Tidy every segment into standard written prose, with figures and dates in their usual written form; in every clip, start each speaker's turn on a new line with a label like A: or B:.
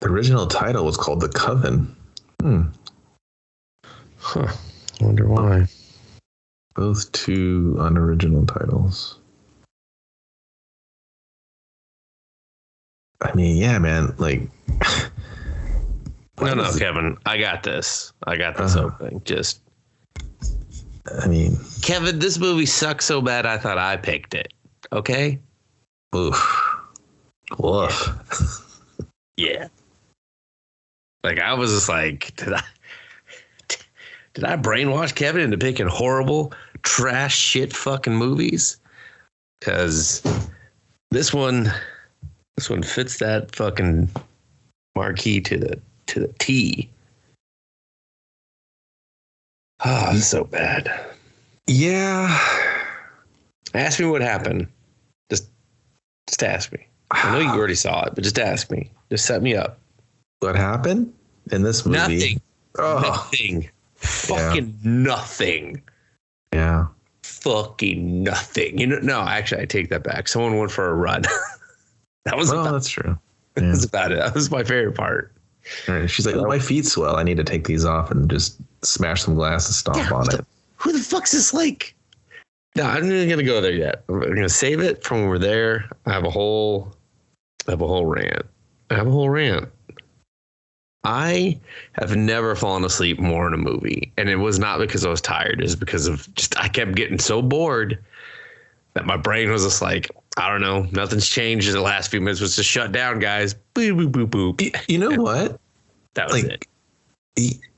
A: The original title was called The Coven.
B: Huh. I wonder why.
A: Both two unoriginal titles. I mean, yeah, man. Like,
B: no, Kevin. I got this. Opening. Just.
A: I mean,
B: Kevin, this movie sucks so bad. I thought I picked it. Okay.
A: Oof. Woof.
B: Yeah. Like I was just like, did I brainwash Kevin into picking horrible trash shit fucking movies? Because this one fits that fucking marquee to the T. Oh, it's so bad.
A: Yeah.
B: Ask me what happened. Just ask me. I know you already saw it, but just ask me. Just set me up.
A: What happened in this movie?
B: Nothing.
A: Oh.
B: Nothing. Fucking nothing.
A: Yeah.
B: Fucking nothing. No, actually, I take that back. Someone went for a run.
A: That's true.
B: Yeah. That's about it. That was my favorite part.
A: Right. She's like, my feet swell. I need to take these off and just smash some glass and stomp on it.
B: Who the fuck's this like? No, I'm not going to go there yet. I'm going to save it from when we're there. I have a whole rant. I have never fallen asleep more in a movie. And it was not because I was tired. It was because of I kept getting so bored that my brain was just like, I don't know. Nothing's changed in the last few minutes. It was just shut down, guys. Boop, boop, boop, boop.
A: You know what?
B: That was it.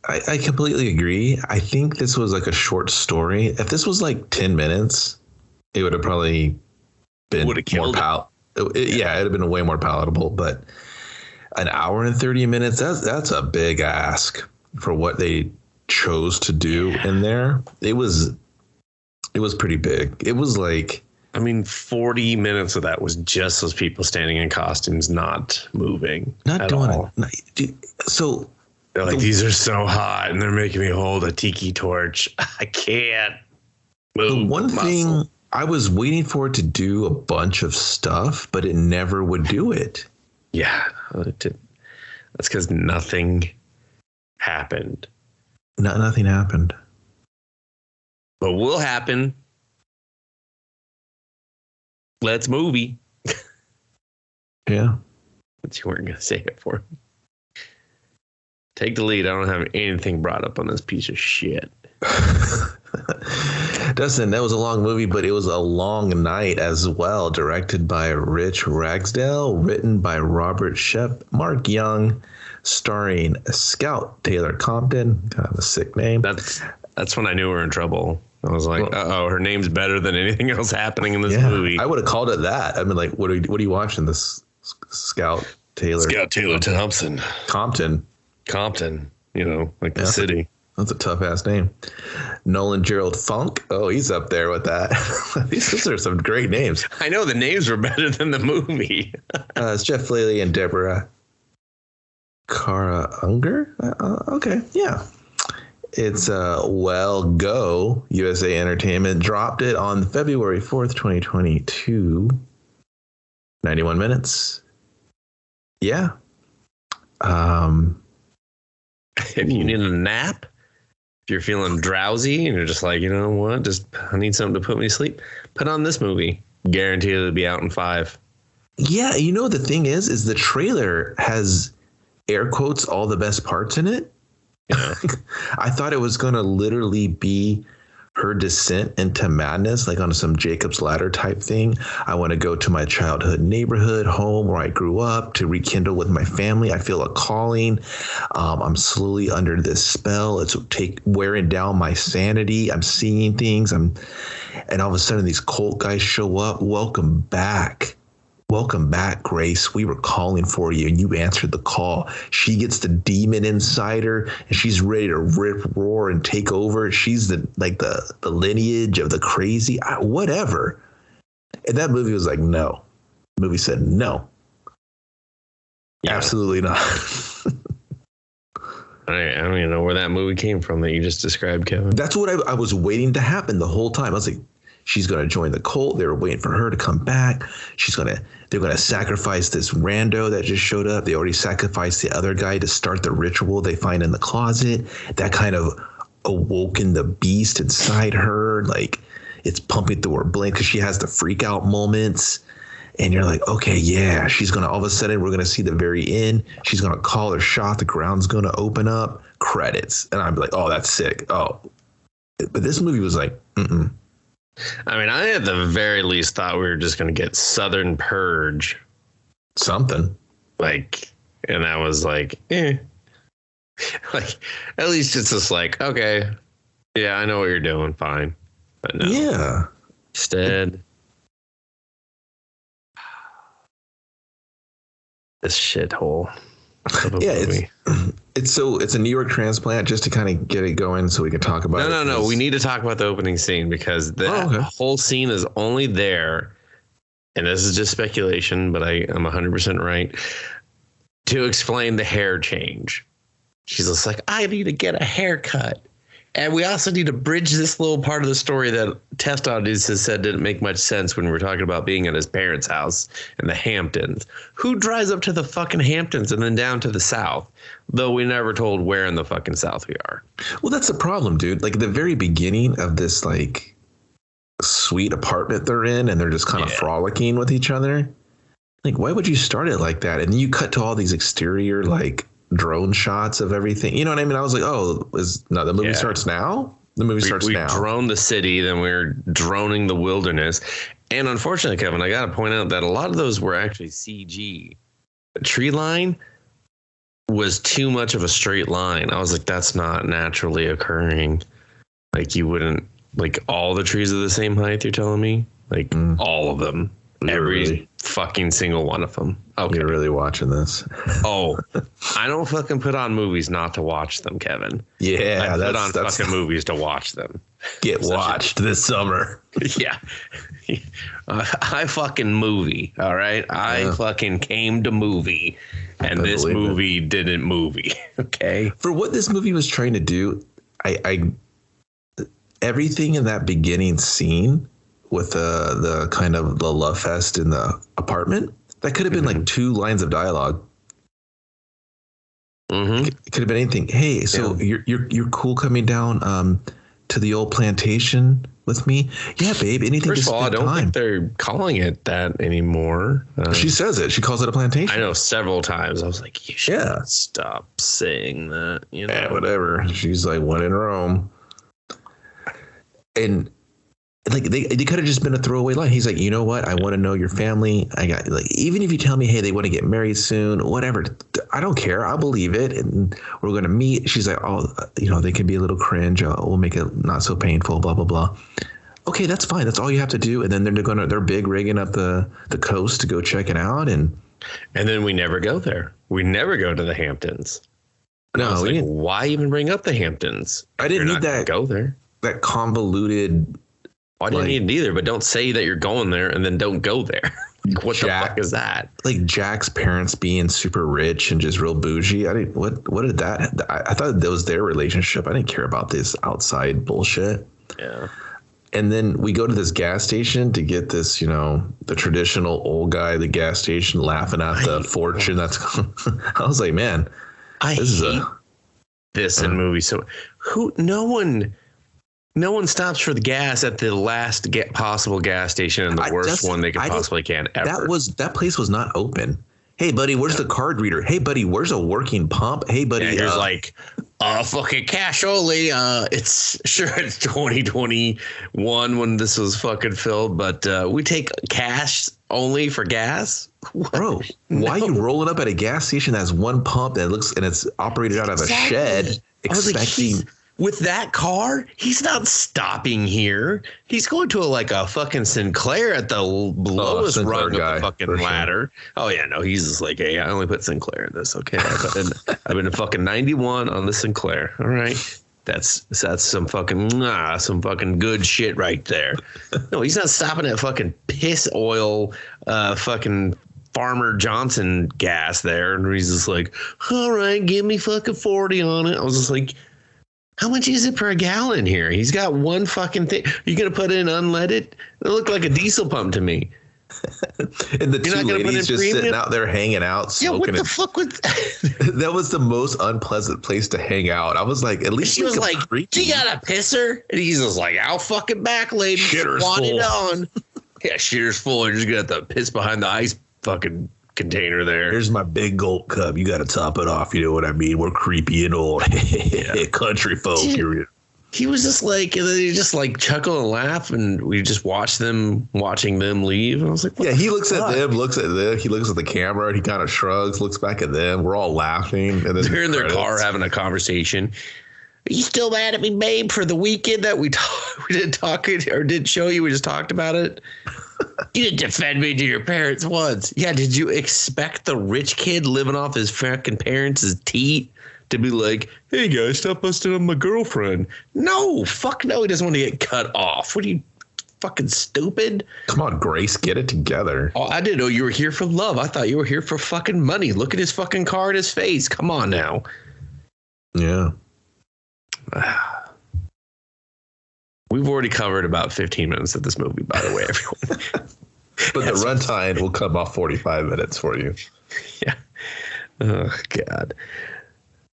A: I completely agree. I think this was like a short story. If this was like 10 minutes, it would have probably been more palatable. Yeah, it'd have been way more palatable. But an hour and 30 minutes, that's a big ask for what they chose to do in there. It was pretty big. It was like,
B: I mean, 40 minutes of that was just those people standing in costumes, not moving.
A: Not doing it. So
B: they're like, these are so hot and they're making me hold a tiki torch. I can't move.
A: The one thing I was waiting for it to do a bunch of stuff, but it never would do it.
B: Yeah. That's because nothing happened.
A: Nothing happened.
B: But will happen. Let's movie.
A: Yeah.
B: But you weren't going to say it for me. Take the lead. I don't have anything brought up on this piece of shit.
A: Dustin, that was a long movie, but it was a long night as well. Directed by Rich Ragsdale, written by Robert Shep, Mark Young, starring Scout Taylor Compton. Kind of a sick name.
B: That's when I knew we were in trouble. I was like, her name's better than anything else happening in this movie.
A: I would have called it that. I mean, like, what are you watching? This Scout Taylor
B: Thompson. Compton, like the city.
A: That's a tough ass name. Nolan Gerald Funk. Oh, he's up there with that. These are some great names.
B: I know the names were better than the movie.
A: It's Jeff Lilley and Deborah Kara Unger. Okay, yeah. It's Go USA Entertainment dropped it on February 4th, 2022. 91 minutes. Yeah.
B: If you need a nap, if you're feeling drowsy and you're just like, you know what, I need something to put me to sleep, put on this movie. Guaranteed it'll be out in 5.
A: Yeah, the thing is the trailer has air quotes all the best parts in it. Yeah. I thought it was going to literally be her descent into madness, like on some Jacob's Ladder type thing. I want to go to my childhood neighborhood home where I grew up to rekindle with my family. I feel a calling. I'm slowly under this spell. It's wearing down my sanity. I'm seeing things. And all of a sudden these cult guys show up. Welcome back. Welcome back, Grace. We were calling for you and you answered the call. She gets the demon inside her and she's ready to rip, roar, and take over. She's the lineage of the crazy, whatever. And that movie was like, no. The movie said no. Yeah. Absolutely not.
B: I don't even know where that movie came from that you just described, Kevin.
A: That's what I was waiting to happen the whole time. I was like, she's going to join the cult. They were waiting for her to come back. They're going to sacrifice this rando that just showed up. They already sacrificed the other guy to start the ritual they find in the closet. That kind of awoken the beast inside her. Like, it's pumping through her brain because she has the freak out moments. And you're like, okay, yeah, she's going to, all of a sudden, we're going to see the very end. She's going to call her shot. The ground's going to open up. Credits. And I'm like, oh, that's sick. Oh, but this movie was like, mm-mm.
B: I mean, I at the very least thought we were just going to get Southern Purge.
A: Something.
B: Like, and I was like, eh. Like, at least it's just like, okay, yeah, I know what you're doing. Fine. But no.
A: Yeah.
B: Instead, this shithole.
A: Yeah, it's a New York transplant just to kind of get it going so we can talk about it.
B: No. We need to talk about the opening scene because that whole scene is only there, and this is just speculation, but I'm 100% right, to explain the hair change. She's just like, I need to get a haircut. And we also need to bridge this little part of the story that test audiences said didn't make much sense when we were talking about being at his parents' house in the Hamptons. Who drives up to the fucking Hamptons and then down to the South? Though we never told where in the fucking South we are.
A: Well, that's the problem, dude. Like, the very beginning of this, like, sweet apartment they're in, and they're just kind of frolicking with each other. Like, why would you start it like that? And then you cut to all these exterior, like, drone shots of everything. You know what I mean? I was like, oh, the movie starts now? The movie starts now. We
B: drone the city, then we're droning the wilderness. And unfortunately, Kevin, I got to point out that a lot of those were actually CG. The tree line was too much of a straight line. I was like, that's not naturally occurring. Like, you wouldn't, like, all the trees are the same height, you're telling me? Like, all of them. Every fucking single one of them. Okay.
A: You're really watching this.
B: Oh, I don't fucking put on movies not to watch them, Kevin.
A: Yeah,
B: I put on fucking movies to watch them.
A: Get watched this summer.
B: Yeah. I fucking movie. All right. I fucking came to movie, and this movie didn't movie. Okay.
A: For what this movie was trying to do, I everything in that beginning scene with the kind of the love fest in the apartment, that could have been like 2 lines of dialogue. It could have been anything. Hey, so you're cool coming down to the old plantation with me? Yeah, babe. Anything.
B: First of all, I don't think they're calling it that anymore.
A: She says it. She calls it a plantation.
B: I know several times. I was like, you should stop saying that. You know,
A: whatever. She's like, one in Rome, and. Like they could have just been a throwaway line. He's like, you know what? I want to know your family. I got, like, even if you tell me, hey, they want to get married soon, whatever, I don't care. I'll believe it. And we're going to meet. She's like, oh, they can be a little cringe. We'll make it not so painful, blah, blah, blah. Okay, that's fine. That's all you have to do. And then they're big rigging up the coast to go check it out. And
B: then we never go there. We never go to the Hamptons.
A: No,
B: why even bring up the Hamptons?
A: I didn't need that.
B: Go there.
A: That convoluted.
B: I didn't need it either, but don't say that you're going there and then don't go there. Like, what the fuck is that?
A: Like Jack's parents being super rich and just real bougie. What did that? I thought that was their relationship. I didn't care about this outside bullshit.
B: Yeah.
A: And then we go to this gas station to get this, the traditional old guy, the gas station laughing at the fortune. That's. I was like, man,
B: I hate this in movies. So no one stops for the gas at the last possible gas station and the worst one they could possibly can ever.
A: That place was not open. Hey, buddy, where's the card reader? Hey, buddy, where's a working pump? Hey, buddy.
B: Yeah, here's like, fucking cash only. It's 2021 when this was fucking filled, but we take cash only for gas. What?
A: Bro, why are you rolling up at a gas station that has one pump and it's operated out of a shed expecting...
B: With that car, he's not stopping here. He's going to a fucking Sinclair at the lowest rung of the fucking ladder. Sure. Oh yeah, no, he's just like, hey, I only put Sinclair in this. Okay, I've been a fucking 91 on the Sinclair. All right, that's some fucking good shit right there. No, he's not stopping at fucking piss oil, fucking Farmer Johnson gas there, and he's just like, all right, give me fucking 40 on it. I was just like. how much is it per gallon here? He's got one fucking thing. Are you going to put in unleaded? It looked like a diesel pump to me.
A: And the two ladies just sitting out there hanging out, smoking.
B: Yeah, what the fuck was that?
A: That was the most unpleasant place to hang out. I was like, at least
B: she was like, "You got a pisser?" And he's just like, "Out fucking back, lady.
A: Shitter's
B: Want
A: full."
B: it on. Yeah, shitter's full. You just got the piss behind the ice fucking container there.
A: Here's my big gulp cup. You got to top it off. You know what I mean? We're creepy and old. Country folk.
B: Dude, he was just like, and then he just like chuckle and laugh, and we just watching them leave. And I was like,
A: yeah, he looks at them, looks at them. He looks at the camera, and he kind of shrugs, looks back at them. We're all laughing. And then
B: they're in their car having a conversation. Are you still mad at me, babe, for the weekend that we didn't talk or didn't show you? We just talked about it. You didn't defend me to your parents once. Yeah, did you expect the rich kid living off his fucking parents' teat to be like, hey guys, stop busting on my girlfriend? No, fuck no, he doesn't want to get cut off. What are you, fucking stupid?
A: Come on, Grace, get it together.
B: Oh, I didn't know you were here for love. I thought you were here for fucking money. Look at his fucking car in his face. Come on now.
A: Yeah.
B: We've already covered about 15 minutes of this movie, by the way, everyone.
A: But the runtime will come off 45 minutes for you.
B: Yeah. Oh, God.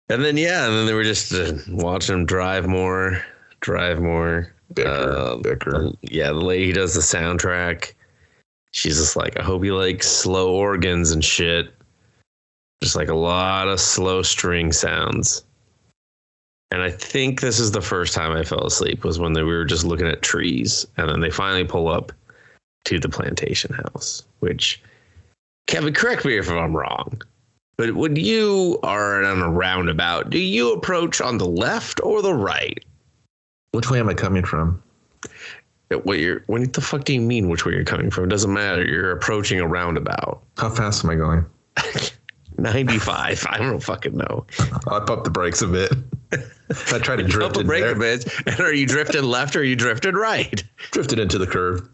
B: And then they were just watching him drive more. Bicker. Yeah, the lady who does the soundtrack. She's just like, I hope you like slow organs and shit. Just like a lot of slow string sounds. And I think this is the first time I fell asleep was when we were just looking at trees. And then they finally pull up to the plantation house, which, Kevin, correct me if I'm wrong, but when you are on a roundabout, do you approach on the left or the right?
A: Which way am I coming from?
B: What the fuck do you mean which way you're coming from? It doesn't matter. You're approaching a roundabout.
A: How fast am I going?
B: 95. I don't fucking know.
A: I pump the brakes a bit. I try to drift in there.
B: And are you drifting left or are you drifting right?
A: Drifted into the curve.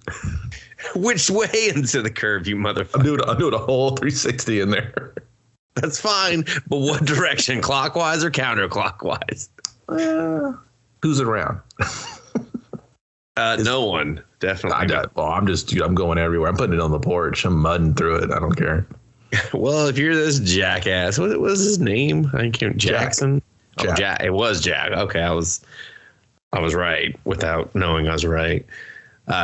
B: Which way into the curve, you motherfucker?
A: I'm doing a whole 360 in there.
B: That's fine. But what direction? Clockwise or counterclockwise?
A: Who's around?
B: No one. Definitely.
A: I'm going everywhere. I'm putting it on the porch. I'm mudding through it. I don't care.
B: Well, if you're this jackass, what was his name? I can't. Jackson.
A: Jack.
B: Oh, Jack. It was Jack. Okay, I was right without knowing I was right.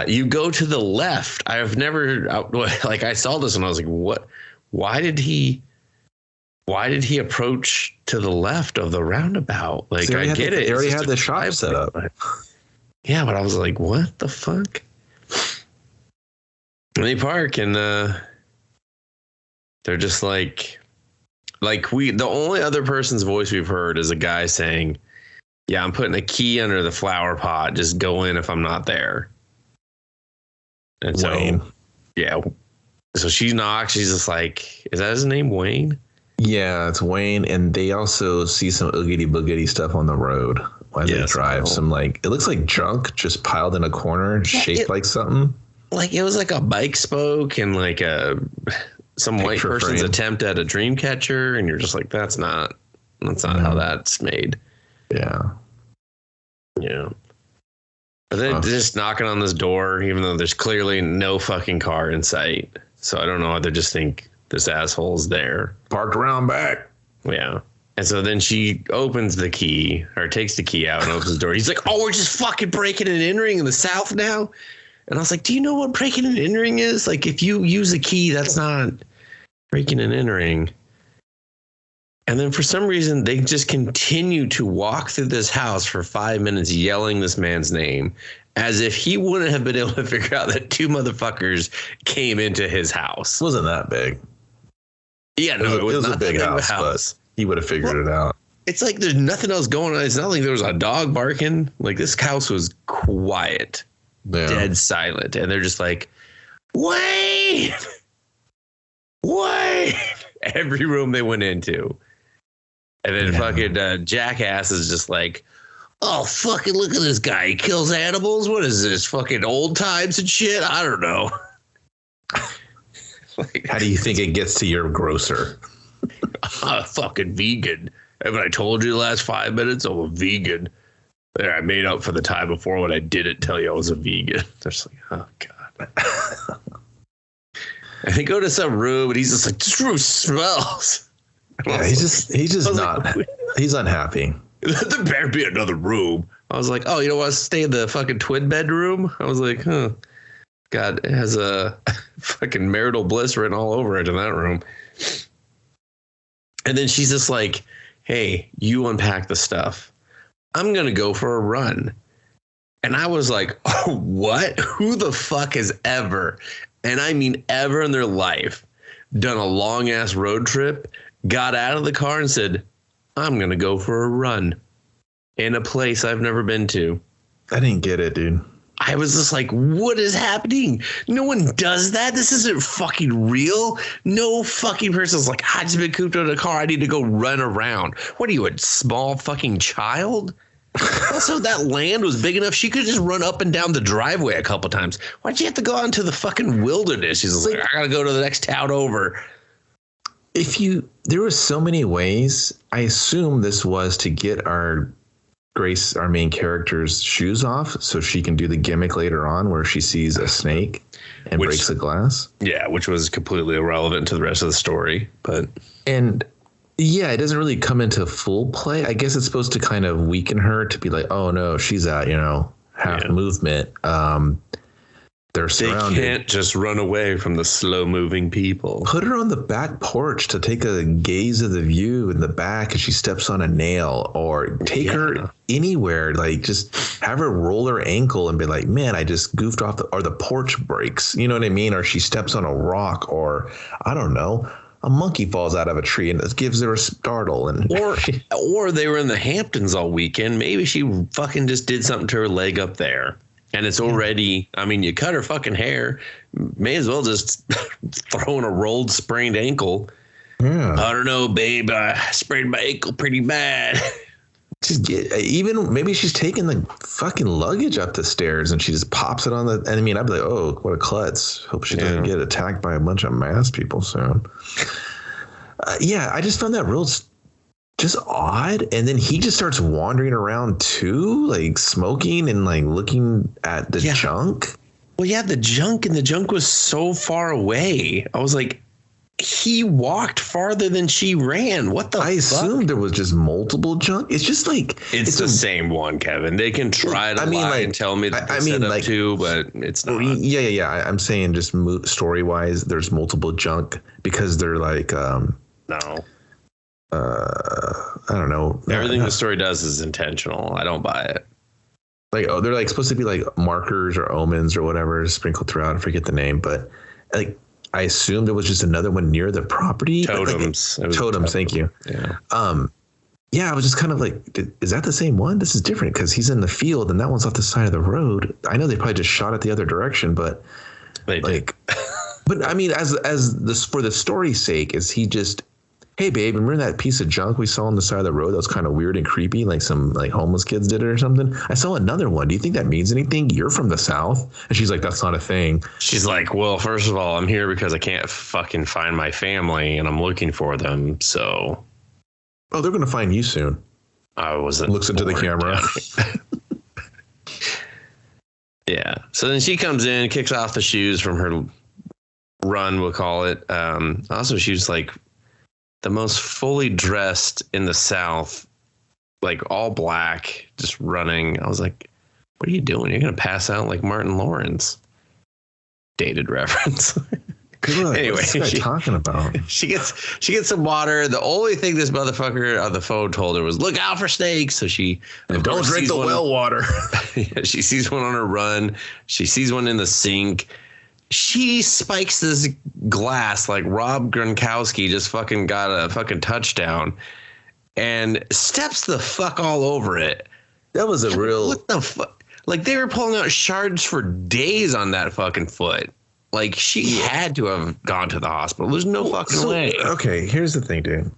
B: You go to the left. I've never I saw this and I was like, what? Why did he approach to the left of the roundabout? Like, I get it.
A: They already had the shop set up.
B: Yeah, but I was like, what the fuck? And they park and they're just like the only other person's voice we've heard is a guy saying, yeah, I'm putting a key under the flower pot. Just go in if I'm not there. And
A: Wayne.
B: So, yeah. So she knocks. She's just like, is that his name, Wayne?
A: Yeah, it's Wayne. And they also see some oogity boogity stuff on the road while they drive. Some it looks like junk just piled in a corner, shaped like something. Like
B: it was like a bike spoke and like some white person's attempt at a dream catcher, and you're just like, that's not how that's made.
A: Yeah.
B: Yeah. But then just knocking on this door, even though there's clearly no fucking car in sight. So I don't know. They just think this asshole's there.
A: Parked around back.
B: Yeah. And so then she opens the key or takes the key out and opens the door. He's like, oh, we're just fucking breaking and entering in the South now. And I was like, do you know what breaking and entering is? Like, if you use a key, that's not breaking and entering. And then for some reason, they just continue to walk through this house for 5 minutes yelling this man's name as if he wouldn't have been able to figure out that two motherfuckers came into his house.
A: It wasn't that big.
B: Yeah, no,
A: it was a big house, but he would have figured it out.
B: It's like there's nothing else going on. It's not like there was a dog barking. Like, this house was quiet, dead silent. And they're just like, Wait! Every room they went into. And then fucking jackass is just like, oh, fucking look at this guy. He kills animals. What is this? Fucking old times and shit? I don't know.
A: How do you think it gets to your grocer?
B: I'm a fucking vegan. Haven't I told you the last 5 minutes I'm a vegan? There, I made up for the time before when I didn't tell you I was a vegan. They're just like, oh God. And they go to some room and he's just like, this room smells.
A: Yeah, he's not. Like, he's unhappy.
B: There better be another room. I was like, oh, you don't want to stay in the fucking twin bedroom? I was like, huh. God, it has a fucking marital bliss written all over it in that room. And then she's just like, hey, you unpack the stuff. I'm going to go for a run. And I was like, oh, what? Who the fuck has ever, and I mean ever in their life, done a long ass road trip, got out of the car and said, I'm going to go for a run in a place I've never been to?
A: I didn't get it, dude.
B: I was just like, what is happening? No one does that. This isn't fucking real. No fucking person's like, I just been cooped in a car. I need to go run around. What are you, a small fucking child? Also, that land was big enough. She could just run up and down the driveway a couple times. Why'd you have to go out into the fucking wilderness? She's like, I gotta go to the next town over.
A: There were so many ways. I assume this was to get our main character's shoes off so she can do the gimmick later on where she sees a snake and breaks a glass. Yeah,
B: which was completely irrelevant to the rest of the story.
A: And yeah, it doesn't really come into full play. I guess it's supposed to kind of weaken her to be like, oh no, she's at, half movement. They're surrounded.
B: They can't just run away from the slow moving people.
A: Put her on the back porch to take a gaze of the view in the back as she steps on a nail, or take her anywhere. Like, just have her roll her ankle and be like, man, I just goofed off or the porch breaks. You know what I mean? Or she steps on a rock, or I don't know, a monkey falls out of a tree and it gives her a startle.
B: Or they were in the Hamptons all weekend. Maybe she fucking just did something to her leg up there. And it's already, I mean, you cut her fucking hair. May as well just throw in a rolled, sprained ankle.
A: Yeah.
B: I don't know, babe. I sprained my ankle pretty bad.
A: Even maybe she's taking the fucking luggage up the stairs and she just pops it on the. And I mean, I'd be like, oh, what a klutz. Hope she doesn't get attacked by a bunch of masked people soon. I just found that real just odd. And then he just starts wandering around too, like smoking and like looking at the junk.
B: Well, yeah, the junk was so far away. I was like, he walked farther than she ran. What the fuck? I
A: assumed there was just multiple junk. It's just like
B: it's the same one, Kevin. They can try to lie and tell me that they set up two, but it's not.
A: Yeah. I'm saying just story wise, there's multiple junk because they're like
B: no.
A: I don't know.
B: Everything the story does is intentional. I don't buy it.
A: Like, they're like supposed to be like markers or omens or whatever sprinkled throughout. I forget the name, but like I assumed it was just another one near the property.
B: Totems.
A: Totems. Thank you.
B: Yeah.
A: I was just kind of like, is that the same one? This is different because he's in the field and that one's off the side of the road. I know they probably just shot it the other direction, but
B: they
A: like, but I mean, as this for the story's sake, is he just, hey babe, remember that piece of junk we saw on the side of the road that was kind of weird and creepy, like some like homeless kids did it or something? I saw another one. Do you think that means anything? You're from the South. And she's like, that's not a thing.
B: She's like, well, first of all, I'm here because I can't fucking find my family and I'm looking for them. So
A: they're gonna find you soon.
B: I wasn't.
A: Looks into the camera.
B: Yeah. So then she comes in, kicks off the shoes from her run, we'll call it. Also, she was like the most fully dressed in the South, like all black, just running. I was like, what are you doing? You're going to pass out like Martin Lawrence. Dated reference.
A: Good.
B: Anyway,
A: what's this guy talking about?
B: She gets some water. The only thing this motherfucker on the phone told her was, look out for snakes. So she
A: don't drink the well water.
B: Yeah, she sees one on her run. She sees one in the sink. She spikes this glass like Rob Gronkowski just fucking got a fucking touchdown and steps the fuck all over it.
A: That was a real.
B: What the fuck? Like, they were pulling out shards for days on that fucking foot. Like, she had to have gone to the hospital. There's no fucking way.
A: Okay, here's the thing, dude.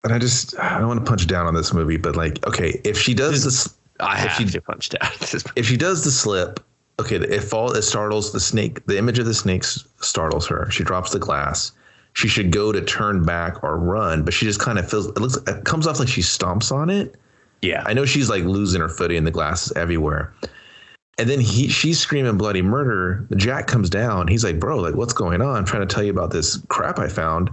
A: And I don't want to punch down on this movie, but like, okay, if she does this,
B: I have to punch down.
A: If she does the slip. Okay, it startles the snake. The image of the snake startles her. She drops the glass. She should go to turn back or run, but she just kind of feels. It comes off like she stomps on it,
B: Yeah.
A: I know she's like losing her footing and the glass is everywhere. And then she's screaming bloody murder. Jack comes down. He's like, bro, like, what's going on? I'm trying to tell you about this crap I found.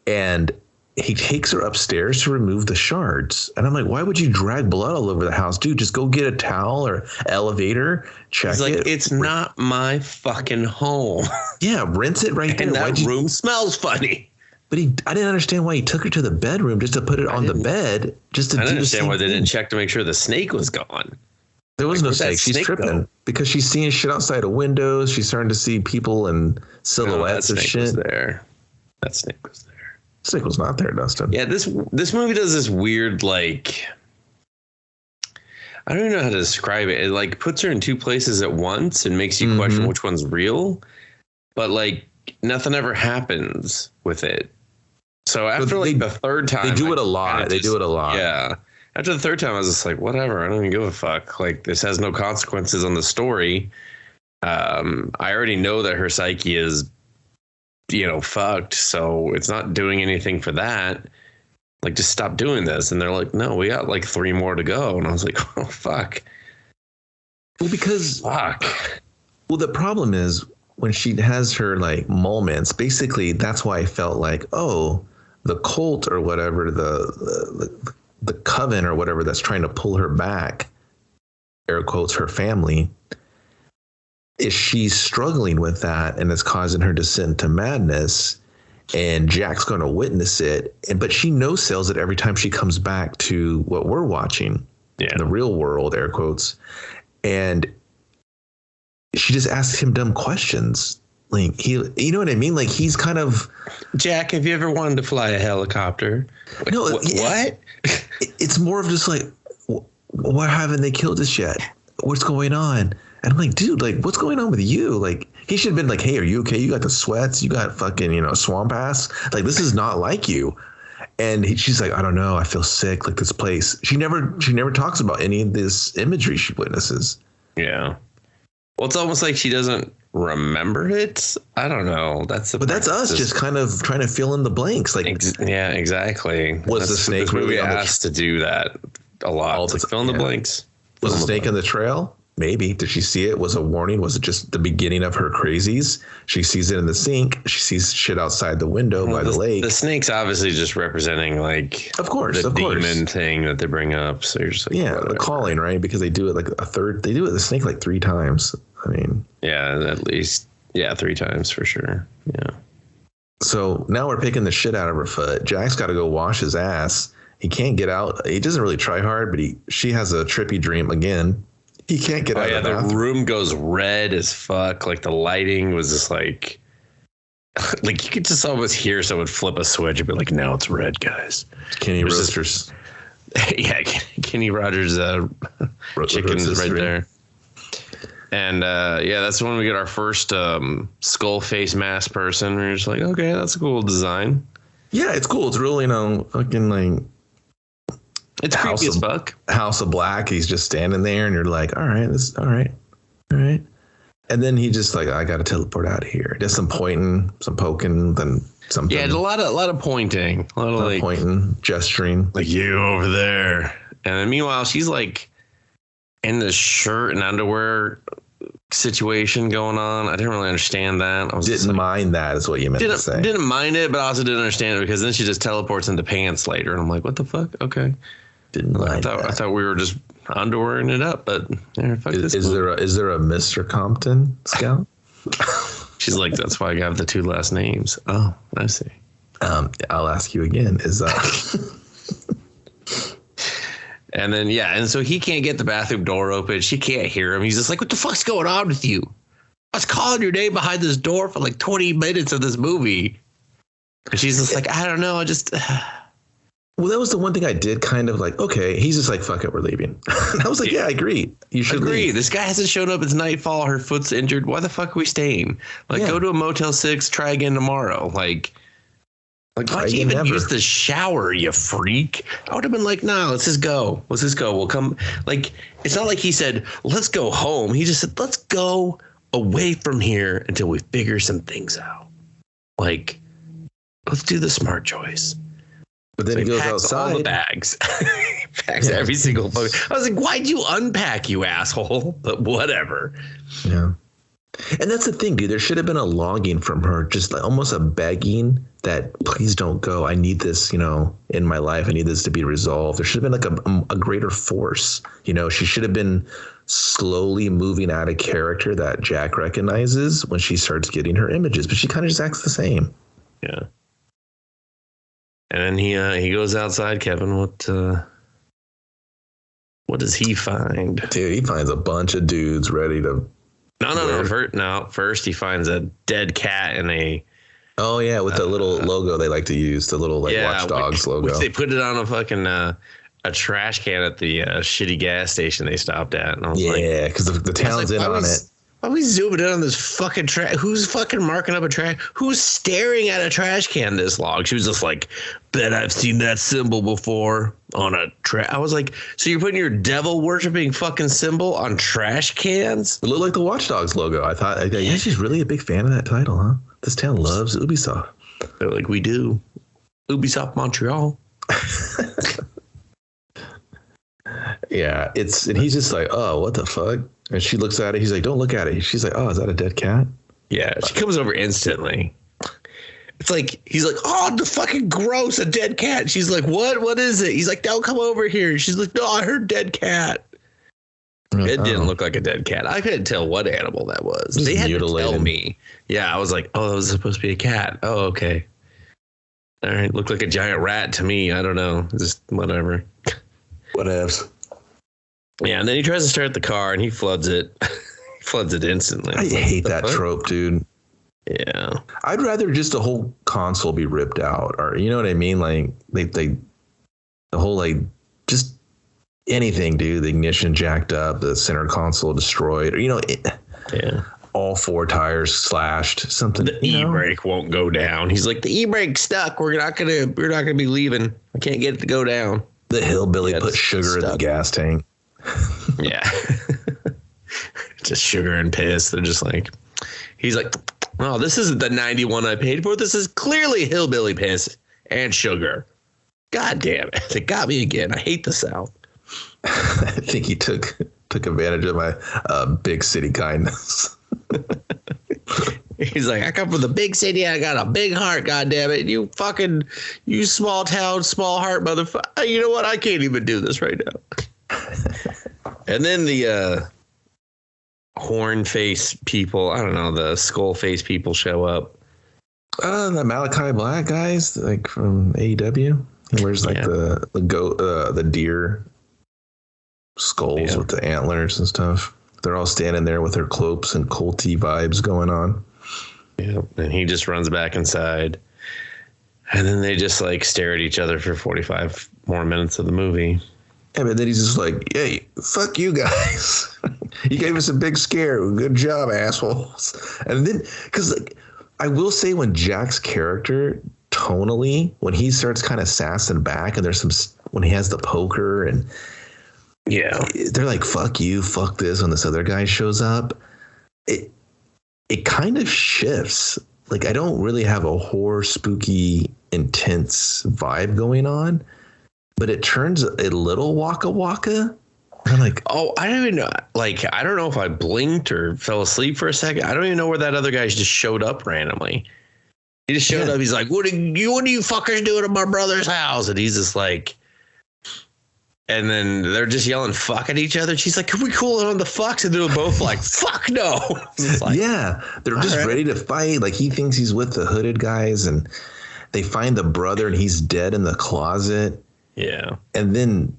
A: And he takes her upstairs to remove the shards. And I'm like, why would you drag blood all over the house? Dude, just go get a towel or elevator, check
B: He's like,
A: it.
B: it's not my fucking home.
A: Yeah, rinse it right there.
B: And that room smells funny.
A: But I didn't understand why he took her to the bedroom just to put it on the bed. Just to
B: I didn't
A: do
B: understand why they didn't check to make sure the snake was gone.
A: There was no snake. She's tripping because she's seeing shit outside of windows. She's starting to see people and silhouettes of shit.
B: Was there. That snake was there.
A: Snake was not there, Dustin.
B: Yeah, this movie does this weird, like, I don't even know how to describe it. It like puts her in two places at once and makes you question which one's real. But like nothing ever happens with it. So after the third time,
A: they do it a lot. They do it a lot.
B: Yeah. After the third time, I was just like, whatever. I don't even give a fuck. Like, this has no consequences on the story. I already know that her psyche is, fucked. So it's not doing anything for that. Like, just stop doing this. And they're like, no, we got like 3 more to go. And I was like, oh, fuck.
A: Well, because.
B: Fuck.
A: Well, the problem is when she has her like moments, basically, that's why I felt like, oh, the cult or whatever, the coven or whatever that's trying to pull her back, air quotes, her family, is she's struggling with that and it's causing her to descend into madness, and Jack's going to witness it. But she no-sells it every time she comes back to what we're watching, the real world, air quotes. And she just asks him dumb questions. Like, you know what I mean? Like, he's kind of,
B: Jack, have you ever wanted to fly a helicopter?
A: No,
B: what?
A: It's more of just like, why haven't they killed us yet? What's going on? And I'm like, dude, like, what's going on with you? Like, he should have been like, hey, are you okay? You got the sweats. You got fucking, swamp ass. Like, this is not like you. And she's like, I don't know. I feel sick. Like, this place. She never talks about any of this imagery she witnesses.
B: Yeah. Well, it's almost like she doesn't remember it. I don't know. That's us
A: just kind of trying to fill in the blanks. Like,
B: yeah, exactly.
A: Was the snake
B: really asked to do that a lot? Like, fill in the blanks.
A: Was the snake in the trail? Maybe. Did she see it? Was it a warning? Was it just the beginning of her crazies? She sees it in the sink. She sees shit outside the window by the lake.
B: The snake's obviously just representing, like, the demon thing that they bring up. So you're just like,
A: yeah, the calling, right? Because they do it like they do it the snake like 3 times. I mean,
B: yeah, at least, 3 times for sure. Yeah.
A: So now we're picking the shit out of her foot. Jack's got to go wash his ass. He can't get out. He doesn't really try hard, but she has a trippy dream again. He can't get out of the bathroom. The room
B: goes red as fuck. Like, the lighting was just like you could just almost hear someone flip a switch and be like, now it's red, guys.
A: Kenny Roasters.
B: Yeah, Kenny Rogers chickens right there. And that's when we get our first skull face mask person. We're just like, okay, that's a cool design.
A: Yeah, it's cool. It's really, fucking like,
B: it's creepy as fuck.
A: House of Black. He's just standing there, and you're like, all right. And then he just like, I got to teleport out of here. Does some pointing, some poking, then something.
B: Yeah, a lot of pointing, a lot of like
A: pointing, gesturing,
B: like you over there. And then meanwhile, she's like in the shirt and underwear situation going on. I didn't really understand that. I
A: didn't mind that, is what you meant to say.
B: Didn't mind it, but I also didn't understand it because then she just teleports into pants later, and I'm like, what the fuck? Okay.
A: Didn't mind that.
B: I thought we were just underwearing it up, but fuck this.
A: Is there a Mr. Compton Scout?
B: She's like, that's why I got the 2 last names. Oh, I see.
A: I'll ask you again. Is
B: And then, and so he can't get the bathroom door open. She can't hear him. He's just like, what the fuck's going on with you? I was calling your name behind this door for like 20 minutes of this movie. And she's just like, I don't know. I just.
A: Well, that was the one thing I did kind of like, okay, he's just like, fuck it, we're leaving. And I was like, yeah, I agree. You should leave.
B: This guy hasn't shown up. It's nightfall. Her foot's injured. Why the fuck are we staying? Like, go to a Motel 6, try again tomorrow. Like why'd you even use the shower, you freak? I would have been like, no, let's just go. We'll come. Like, it's not like he said, let's go home. He just said, let's go away from here until we figure some things out. Like, let's do the smart choice.
A: But then he goes
B: outside. All the bags. Packs every single fucking. I was like, why'd you unpack, you asshole? But whatever.
A: Yeah. And that's the thing, dude. There should have been a longing from her, just like almost a begging that please don't go. I need this, in my life. I need this to be resolved. There should have been like a greater force. She should have been slowly moving out of character that Jack recognizes when she starts getting her images. But she kind of just acts the same.
B: Yeah. And then he goes outside, Kevin. What does he find?
A: Dude, he finds a bunch of dudes ready to.
B: No. First, he finds a dead cat in a.
A: Oh yeah, with the little logo they like to use, the little Watch Dogs logo.
B: Which they put it on a fucking a trash can at the shitty gas station they stopped at. And I was
A: yeah, because the town's in on it.
B: Why are we zooming in on this fucking trash? Who's fucking marking up a trash? Who's staring at a trash can this long? She was just like, bet I've seen that symbol before on a trash. I was like, so you're putting your devil worshipping fucking symbol on trash cans?
A: It looked like the Watch Dogs logo. I thought, yeah, she's really a big fan of that title, huh? This town loves Ubisoft.
B: They're like, we do. Ubisoft Montreal.
A: Yeah, and he's just like, oh, what the fuck? And she looks at it. He's like, don't look at it. She's like, oh, is that a dead cat?
B: Yeah, she comes over instantly. It's like, he's like, oh, the fucking gross, a dead cat. She's like, what? What is it? He's like, don't come over here. She's like, no, I heard dead cat. It didn't look like a dead cat. I couldn't tell what animal that was. They had to tell me. Yeah, I was like, oh, that was supposed to be a cat. Oh, okay. All right, looked like a giant rat to me. I don't know. Just whatever.
A: Whatevs.
B: Yeah, and then he tries to start the car and he floods it. He floods it instantly.
A: I hate that trope, dude.
B: Yeah.
A: I'd rather just the whole console be ripped out, or you know what I mean? Like the whole just anything, dude. The ignition jacked up, the center console destroyed, or
B: yeah.
A: All four tires slashed. Something.
B: The e-brake won't go down. He's like, the e-brake's stuck. We're not gonna be leaving. I can't get it to go down.
A: The hillbilly put sugar in the gas tank.
B: Yeah. Just sugar and piss. They're just like, he's like, oh, this isn't the 91 I paid for. This is clearly hillbilly piss and sugar. God damn it. It got me again. I hate the South.
A: I think he took advantage of my big city kindness.
B: He's like, I come from the big city. I got a big heart. God damn it. You small town, small heart motherfucker. You know what? I can't even do this right now. And then the horn face people, I don't know, the skull face people show up.
A: The Malachi Black guys, like from AEW. He wears the deer skulls with the antlers and stuff. They're all standing there with their cloaks and culty vibes going on.
B: Yeah, and he just runs back inside. And then they just stare at each other for 45 more minutes of the movie.
A: Yeah, but then he's just like, hey, fuck you guys. You gave us a big scare. Good job, assholes. And then, because I will say when Jack's character, tonally, when he starts kind of sassing back and when he has the poker and they're like, fuck you, fuck this, when this other guy shows up, it kind of shifts. I don't really have a horror, spooky, intense vibe going on. But it turns a little waka waka. I'm like,
B: oh, I don't even know. I don't know if I blinked or fell asleep for a second. I don't even know where that other guy just showed up randomly. He just showed up. He's like, what are you fuckers doing at my brother's house? And he's just like, and then they're just yelling fuck at each other. She's like, can we cool it on the fucks? And they're both like, fuck no.
A: They're just ready to fight. He thinks he's with the hooded guys, and they find the brother and he's dead in the closet.
B: Yeah.
A: And then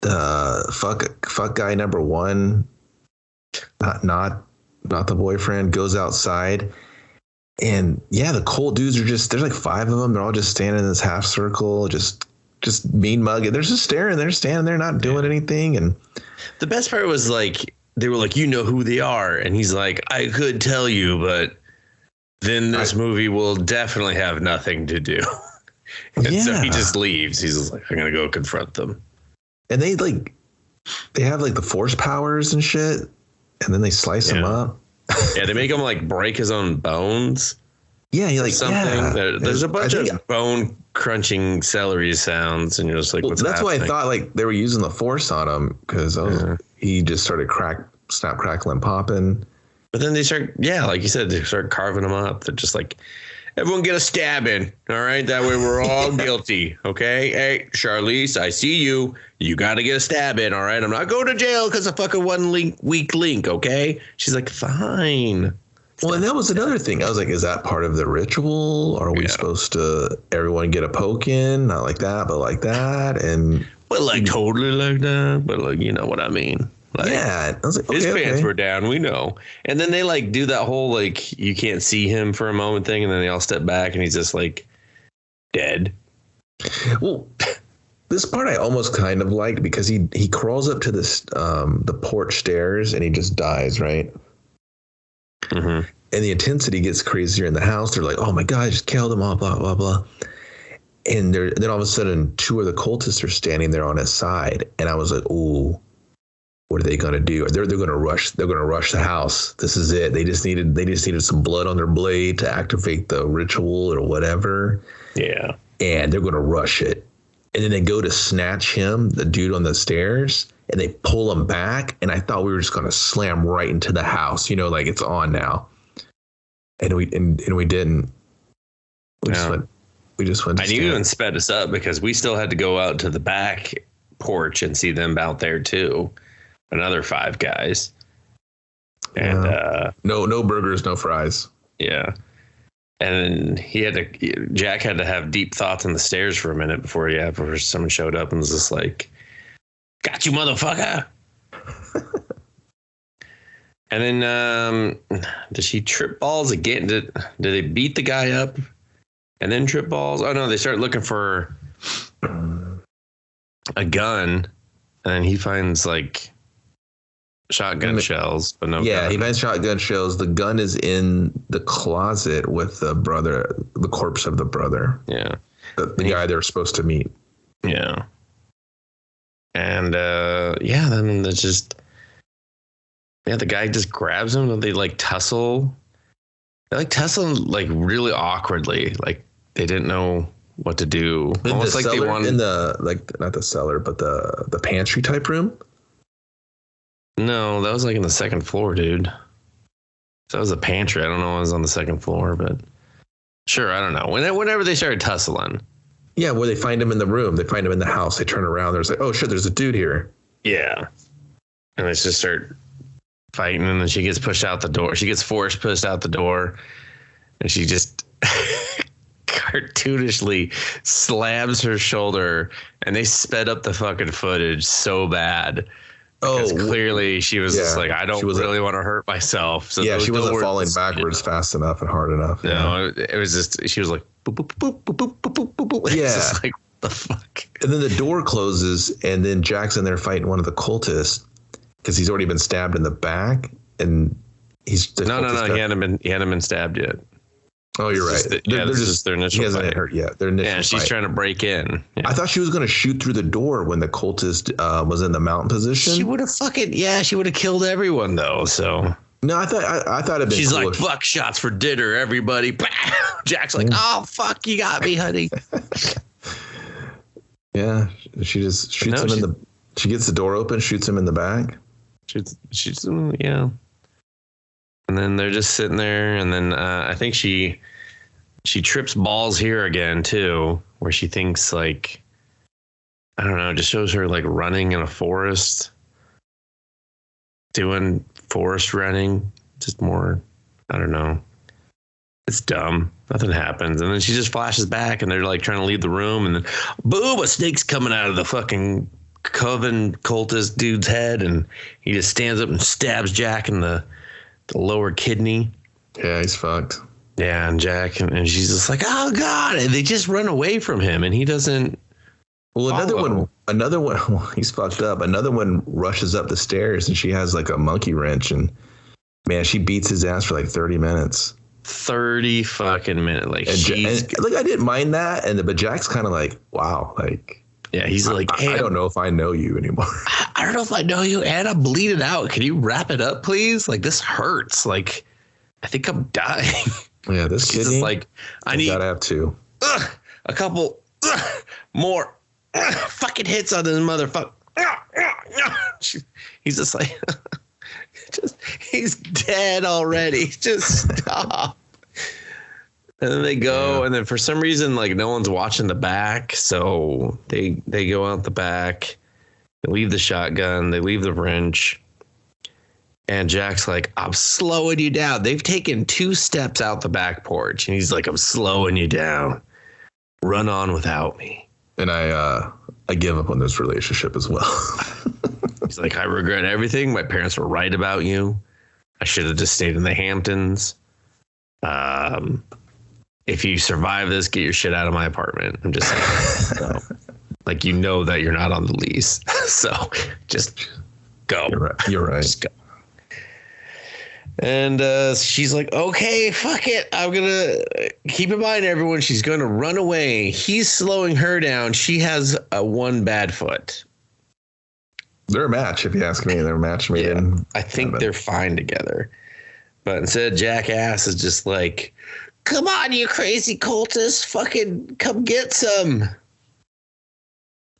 A: the fuck guy number one, not the boyfriend, goes outside. And the cold dudes are there's like five of them. They're all just standing in this half circle, just mean mugging. They're just staring. They're standing there not doing anything. And
B: the best part was they were like, you know who they are. And he's like, I could tell you, but then this movie will definitely have nothing to do. And so he just leaves. He's just like, I'm going to go confront them.
A: And they have the force powers and shit. And then they slice him up.
B: Yeah, they make him break his own bones.
A: Yeah, you're like
B: something. There's a bunch of bone crunching celery sounds, and you're just like, what's
A: that's
B: happening?
A: why I thought like they were using the force on him because he just started snap, crackling, popping.
B: But then they start, like you said, they start carving them up. They're just like, everyone get a stab in, all right? That way we're all guilty, okay? Hey, Charlize, I see you. You got to get a stab in, all right? I'm not going to jail because of fucking weak link, okay? She's like, fine.
A: Well, and that was another thing. I was like, is that part of the ritual? Are we supposed to, everyone get a poke in? Not like that, but like that.
B: But like totally like that. But like, you know what I mean? Like,
A: yeah. I was like, okay,
B: his pants were down. We know. And then they like do that whole like, you can't see him for a moment thing. And then they all step back and he's just like dead.
A: Well, this part I almost kind of liked because he crawls up to this, the porch stairs and he just dies, right?
B: Mm-hmm.
A: And the intensity gets crazier in the house. They're like, oh my God, I just killed him, blah, blah, blah, blah. And then all of a sudden, two of the cultists are standing there on his side. And I was like, ooh, what are they going to do? They're going to rush. They're going to rush the house. This is it. They just needed some blood on their blade to activate the ritual or whatever.
B: Yeah.
A: And they're going to rush it. And then they go to snatch him, the dude on the stairs, and they pull him back. And I thought we were just going to slam right into the house, like it's on now. And we didn't. We just went.
B: I knew and sped us up because we still had to go out to the back porch and see them out there too. Another 5 guys. And
A: no burgers, no fries.
B: Yeah. And Jack had to have deep thoughts on the stairs for a minute before someone showed up and was just like, got you, motherfucker. And then does she trip balls again? Did they beat the guy up and then trip balls? Oh no, they start looking for a gun and he finds like shotgun shells, but no gun.
A: He finds shotgun shells. The gun is in the closet with the corpse of the brother.
B: Yeah.
A: The guy they're supposed to meet.
B: Yeah. And then there's just the guy just grabs him and they like tussle. They like tussle like really awkwardly. Like they didn't know what to do.
A: Almost like they wanted in the not the cellar, but the pantry type room.
B: No, that was like in the second floor, dude. So that was a pantry. I don't know what was on the second floor, but sure, I don't know. Whenever they started tussling.
A: Yeah, where they find him in the room. They find him in the house. They turn around. There's like, oh, shit, there's a dude here.
B: Yeah. And they just start fighting, and then she gets pushed out the door. She gets pushed out the door, and she just cartoonishly slams her shoulder, and they sped up the fucking footage so bad. Because clearly she was just like, I don't really want to hurt myself. So
A: she wasn't falling backwards fast enough and hard enough.
B: No, it was just, she was like, boop, boop, boop, boop, boop, boop, boop, boop.
A: Yeah.
B: It's just like, what the fuck?
A: And then the door closes, and then Jack's in there fighting one of the cultists because he's already been stabbed in the back. And he's
B: no, he hadn't been stabbed yet.
A: Oh, you're right.
B: They're just their initial.
A: He hasn't been hurt yet. Their initial.
B: Yeah, she's trying to break in. Yeah.
A: I thought she was going to shoot through the door when the cultist was in the mountain position.
B: She would have she would have killed everyone though. So
A: no, I thought it'd been.
B: She's like, fuck shots for dinner, everybody. Jack's like, oh fuck, you got me, honey.
A: Yeah, she just shoots him in the. She gets the door open, shoots him in the back.
B: Shoots him, yeah. And then they're just sitting there, and then I think she trips balls here again too, where she thinks like, I don't know, just shows her like running in a forest, doing forest running, just more, I don't know. It's dumb. Nothing happens. And then she just flashes back and they're like trying to leave the room, and then boom, a snake's coming out of the fucking coven cultist dude's head, and he just stands up and stabs Jack in the lower kidney.
A: Yeah, he's fucked.
B: Yeah, and Jack and she's just like, oh God, and they just run away from him, and he doesn't.
A: Well, another one, well, he's fucked up. Another one rushes up the stairs, and she has like a monkey wrench, and man, she beats his ass for like 30 minutes.
B: 30 fucking minutes. Like,
A: I didn't mind that, but Jack's kind of like, wow, like.
B: Yeah, he's like, hey,
A: I don't know if I know you anymore.
B: I don't know if I know you, and I'm bleeding out. Can you wrap it up, please? Like, this hurts. Like, I think I'm dying.
A: Yeah, this
B: She's
A: kidney,
B: just like, I need
A: gotta have two.
B: a couple more fucking hits on this motherfucker. He's just like, he's dead already. Just stop. And then they go, and then for some reason, like no one's watching the back, so they go out the back, they leave the shotgun, they leave the wrench, and Jack's like, I'm slowing you down. They've taken 2 steps out the back porch, and he's like, I'm slowing you down. Run on without me.
A: And I give up on this relationship as well.
B: He's like, I regret everything. My parents were right about you. I should have just stayed in the Hamptons. If you survive this, get your shit out of my apartment. I'm just saying. So, like, you know that you're not on the lease. So just go.
A: You're right.
B: Just go. And she's like, okay, fuck it. I'm going to keep in mind, everyone, she's going to run away. He's slowing her down. She has a one bad foot.
A: They're a match, if you ask me. They're a match made in.
B: I think they're fine together. But instead, Jackass is just like, come on, you crazy cultist. Fucking come get some.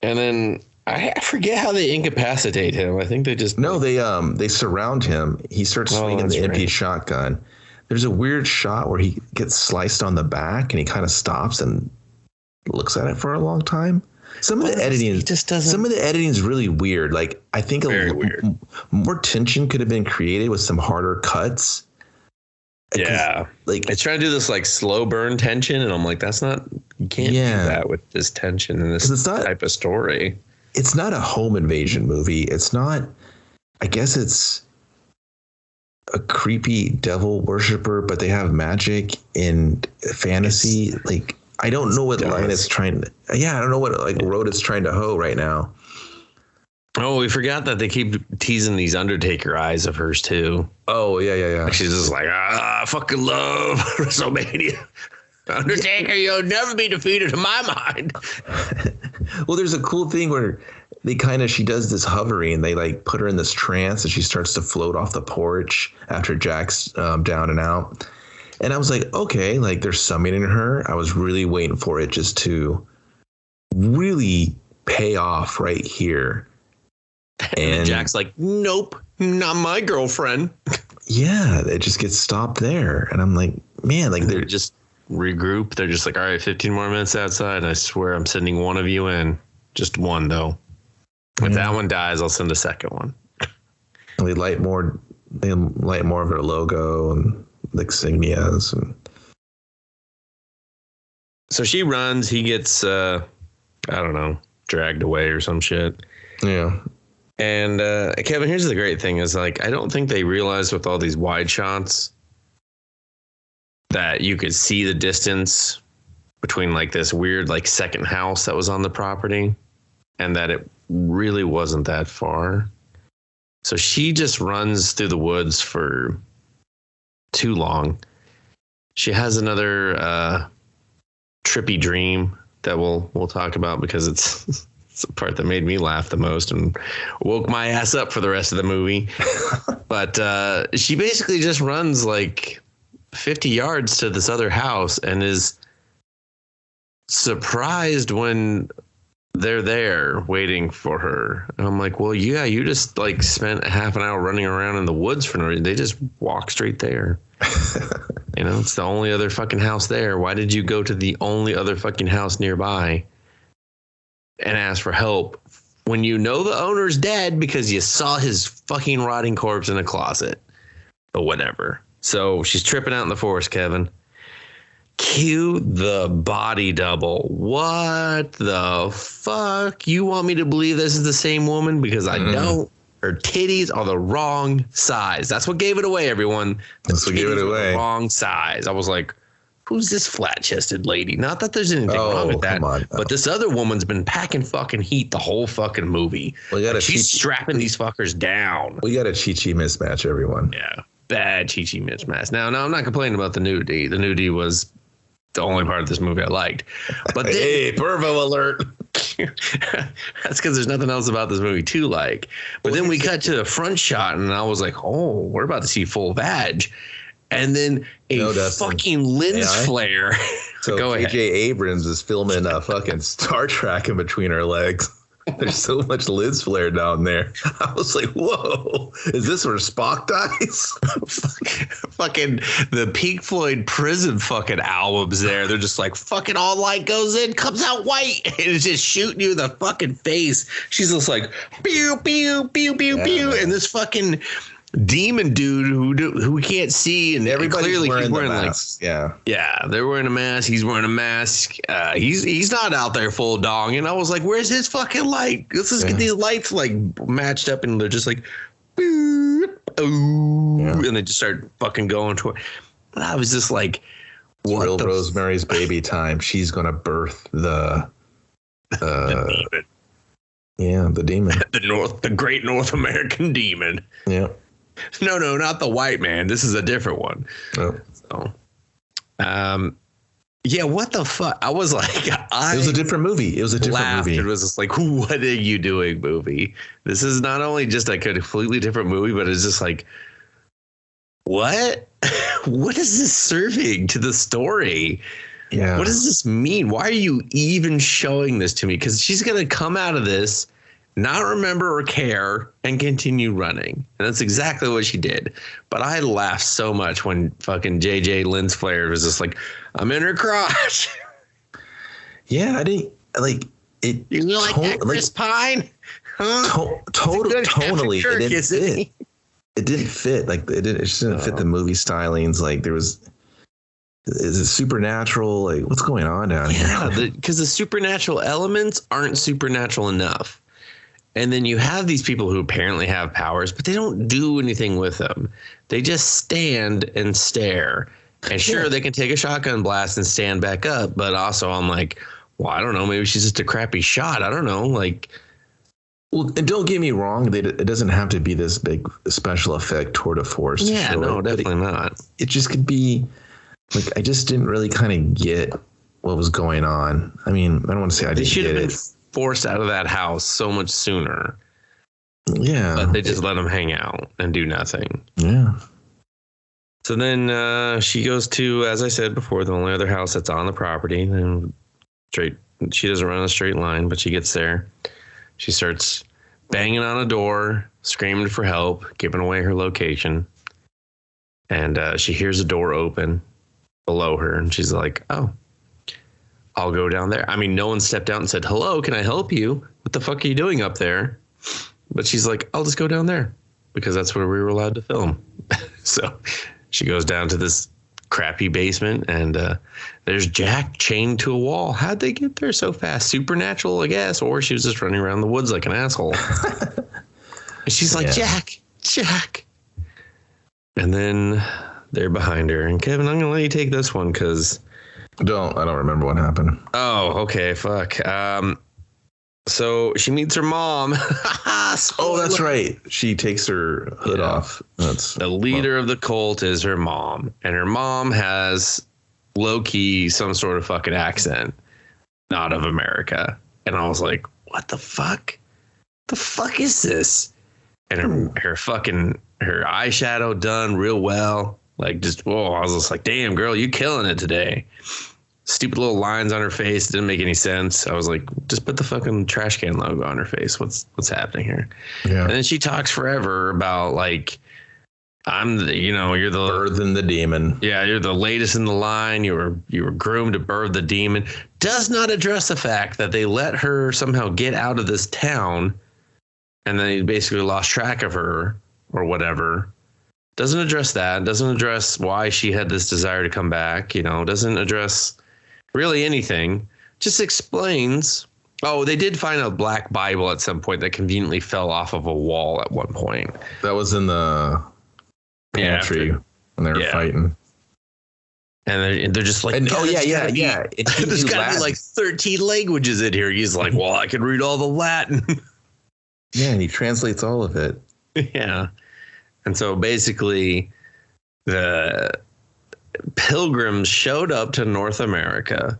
B: And then I forget how they incapacitate him. I think they just...
A: No, they surround him. He starts swinging the empty shotgun. There's a weird shot where he gets sliced on the back and he kind of stops and looks at it for a long time. Some of the editing just doesn't. Some of the editing is really weird. Like, I think more tension could have been created with some harder cuts.
B: Yeah, like it's trying to do this like slow burn tension, and I'm like, that's not. You can't do that with this tension in this type of story. It's
A: not a home invasion movie. It's not. I guess it's a creepy devil worshiper, but they have magic and fantasy. Like, I don't know what line it's trying to. Yeah, I don't know what like road it's trying to hoe right now.
B: Oh, we forgot that they keep teasing these Undertaker eyes of hers too.
A: Oh yeah.
B: She's just like, I fucking love WrestleMania. Undertaker, you'll never be defeated in my mind.
A: Well, there's a cool thing where she does this hovering. They like put her in this trance and she starts to float off the porch after Jack's down and out. And I was like, okay, like they're summoning her. I was really waiting for it just to really pay off right here.
B: And Jack's like, nope, not my girlfriend.
A: Yeah, it just gets stopped there. And I'm like, man, like
B: they're just regroup. They're just like, all right, 15 more minutes outside. I swear I'm sending one of you in. Just one, though. If that one dies, I'll send a second one.
A: They light more of their logo and insignias. And
B: so she runs. He gets, I don't know, dragged away or some shit.
A: Yeah.
B: And Kevin, here's the great thing is like, I don't think they realized with all these wide shots that you could see the distance between like this weird like second house that was on the property and that it really wasn't that far. So she just runs through the woods for too long. She has another trippy dream that we'll talk about because it's the part that made me laugh the most and woke my ass up for the rest of the movie. But she basically just runs like 50 yards to this other house and is surprised when they're there waiting for her. And I'm like, well, yeah, you just like spent half an hour running around in the woods for no reason. They just walk straight there. You know, it's the only other fucking house there. Why did you go to the only other fucking house nearby and ask for help when you know the owner's dead because you saw his fucking rotting corpse in a closet? But whatever. So she's tripping out in the forest, Kevin. Cue the body double. What the fuck? You want me to believe this is the same woman? Because I don't. Her titties are the wrong size. That's what gave it away, everyone.
A: That's what gave it away.
B: The wrong size. I was like, who's this flat-chested lady? Not that there's anything wrong with that, but this other woman's been packing fucking heat the whole fucking movie. She's strapping these fuckers down.
A: We got a Chi-Chi mismatch, everyone.
B: Yeah, bad Chi-Chi mismatch. Now, I'm not complaining about the nudity. The nudity was the only part of this movie I liked. But
A: hey, pervo alert.
B: That's because there's nothing else about this movie to like. But then we cut to the front shot, and I was like, oh, we're about to see full vag. and then a fucking lens flare.
A: So
B: Go ahead.
A: J.J. Abrams is filming a fucking Star Trek in between our legs. There's so much lens flare down there. I was like, whoa, is this where Spock dies?
B: Fucking the Pink Floyd Prison fucking albums there. They're just like, fucking all light goes in, comes out white. And it's just shooting you in the fucking face. She's just like, pew, pew, pew, pew, pew. And this fucking demon dude who we can't see, and clearly he's wearing like they're wearing a mask. He's wearing a mask. He's not out there full dong. And I was like, where's his fucking light? Let's just get these lights like matched up, and they're just like, and they just start fucking going to it. And I was just like, what?
A: Real Rosemary's Baby time. She's gonna birth the demon. Yeah, the demon.
B: the great North American demon.
A: Yeah.
B: No, not the white man. This is a different one.
A: Oh.
B: So, yeah, what the fuck? I was like,
A: it was a different movie. It was a different movie.
B: It was just like, what are you doing, movie? This is not only just a completely different movie, but it's just like, what? What is this serving to the story?
A: Yeah.
B: What does this mean? Why are you even showing this to me? Because she's going to come out of this, not remember or care, and continue running. And that's exactly what she did. But I laughed so much when fucking JJ lens flare was just like, I'm in her crotch.
A: Yeah, I didn't like it.
B: You like that, Chris Pine? Huh?
A: Tonally, it didn't fit. It didn't fit. Like it just didn't fit the movie stylings. Like there was. Is it supernatural? Like what's going on down here?
B: Yeah, because the supernatural elements aren't supernatural enough. And then you have these people who apparently have powers, but they don't do anything with them. They just stand and stare. And sure, they can take a shotgun blast and stand back up. But also I'm like, well, I don't know. Maybe she's just a crappy shot. I don't know. Like,
A: well, and don't get me wrong. It doesn't have to be this big special effect tour de force.
B: Yeah, no, definitely not.
A: It just could be like, I just didn't really kind of get what was going on. I mean, I don't want to say I didn't get it.
B: Forced out of that house so much sooner.
A: Yeah.
B: But they just let them hang out and do nothing.
A: Yeah.
B: So then she goes to, as I said before, the only other house that's on the property. And she doesn't run a straight line, but she gets there. She starts banging on a door, screaming for help, giving away her location. And she hears a door open below her, and she's like, oh, I'll go down there. I mean, no one stepped out and said, hello, can I help you? What the fuck are you doing up there? But she's like, I'll just go down there because that's where we were allowed to film. So she goes down to this crappy basement, and there's Jack chained to a wall. How'd they get there so fast? Supernatural, I guess. Or she was just running around the woods like an asshole. And she's like, Jack. And then they're behind her. And Kevin, I'm going to let you take this one because... I
A: don't remember what happened.
B: Oh, okay. Fuck. So she meets her mom.
A: Oh, that's right. She takes her hood off. That's
B: the leader of the cult is her mom, and her mom has low key some sort of fucking accent, not of America. And I was like, what the fuck? The fuck is this? And her eyeshadow done real well. Like I was just like, damn, girl, you killing it today. Stupid little lines on her face. Didn't make any sense. I was like, just put the fucking trash can logo on her face. What's happening here? Yeah. And then she talks forever about like, you're the
A: birthing the demon.
B: Yeah, you're the latest in the line. You were groomed to birth the demon. Does not address the fact that they let her somehow get out of this town, and then he basically lost track of her or whatever. Doesn't address that. Doesn't address why she had this desire to come back. Doesn't address really anything. Just explains. Oh, they did find a black Bible at some point that conveniently fell off of a wall at one point.
A: That was in the pantry when they were fighting.
B: And they're just like,
A: yeah.
B: There's got to be like 13 languages in here. He's like, well, I can read all the Latin.
A: Yeah, and he translates all of it.
B: Yeah. And so basically, the pilgrims showed up to North America,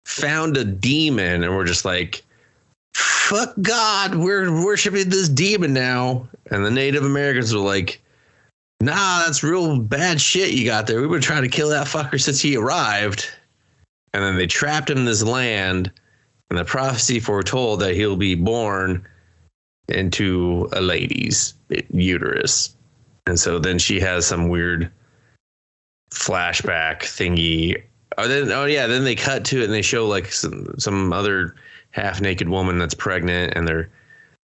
B: found a demon, and were just like, fuck God, we're worshiping this demon now. And the Native Americans were like, nah, that's real bad shit you got there. We've been trying to kill that fucker since he arrived. And then they trapped him in this land, and the prophecy foretold that he'll be born into a lady's uterus. And so then she has some weird flashback thingy. Then they cut to it and they show like some other half naked woman that's pregnant, and they're